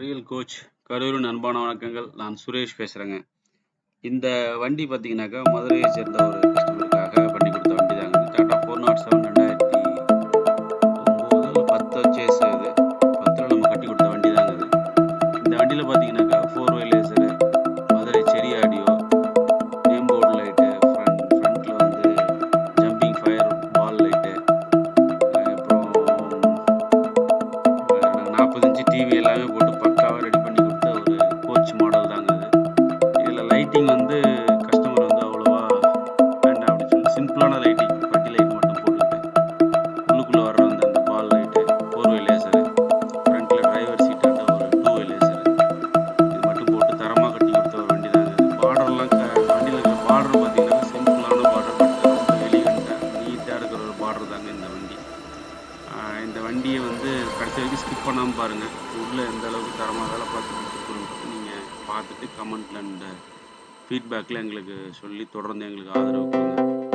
Real coach கரூரின் அன்பான வணக்கங்கள். நான் சுரேஷ் பேசுகிறேங்க. இந்த வண்டி பார்த்தீங்கன்னாக்கா மதுரையை சேர்ந்த ஒரு கஸ்டமருக்காக பண்ணி கொடுத்த வண்டி தாங்க. டாடா 407 2009 10 சேஸ் இது 10ல் நம்ம கட்டி கொடுத்த வண்டி தாங்க இது. இந்த வண்டியில் பார்த்தீங்கன்னாக்கா 4 வே லேசரு, மதுரை செரி ஆடியோ, நேம் போர்டு லைட்டு, ஃப்ரண்ட்டில் வந்து ஜம்பிங் ஃபயர் பால் லைட்டு, அப்புறம் 40 இன்ச்சு டிவி எல்லாமே போட்டு பக்காவாக ரெடி பண்ணி கொடுத்த ஒரு கோச் மாடல் தாங்க இது. இதில் லைட்டிங் வந்து கஸ்டமர் வந்து அவ்வளோவா வேண்டாம் அப்படின்னு சொல்லி சிம்பிளான லைட்டிங், பட்டி லைட் மட்டும் போட்டுக்கிட்டு உள்ளுக்குள்ளே வர்ற அந்த பால் லைட்டு, 4 வே லேசரு, ஃப்ரண்ட்டில் டிரைவர் சீட்டாண்ட ஒரு 2 வே லேசரு, இது மட்டும் போட்டு தரமாக கட்டி கொடுத்த ஒரு வண்டி தாங்க இது. பார்டர்லாம் வண்டியில் இருக்கிற பார்டர் பார்த்தீங்கன்னா சிம்பிளான பார்டர், பட் ரொம்ப எலிகண்ட்டாக நீட்டாக இருக்கிற ஒரு பார்டர் தாங்க இந்த வண்டி. இந்த வண்டியை வந்து கடைசி வரைக்கும் ஸ்கிப் பண்ணாமல் பாருங்கள். உள்ளே எந்த அளவுக்கு தரமாக வேலை பார்த்து கொடுத்துருக்குறோன்ட்டு நீங்கள் பார்த்துட்டு கமெண்ட்டில் அண்ட் ஃபீட்பேக்கில் எங்களுக்கு சொல்லி தொடர்ந்து எங்களுக்கு ஆதரவு கொடுங்க.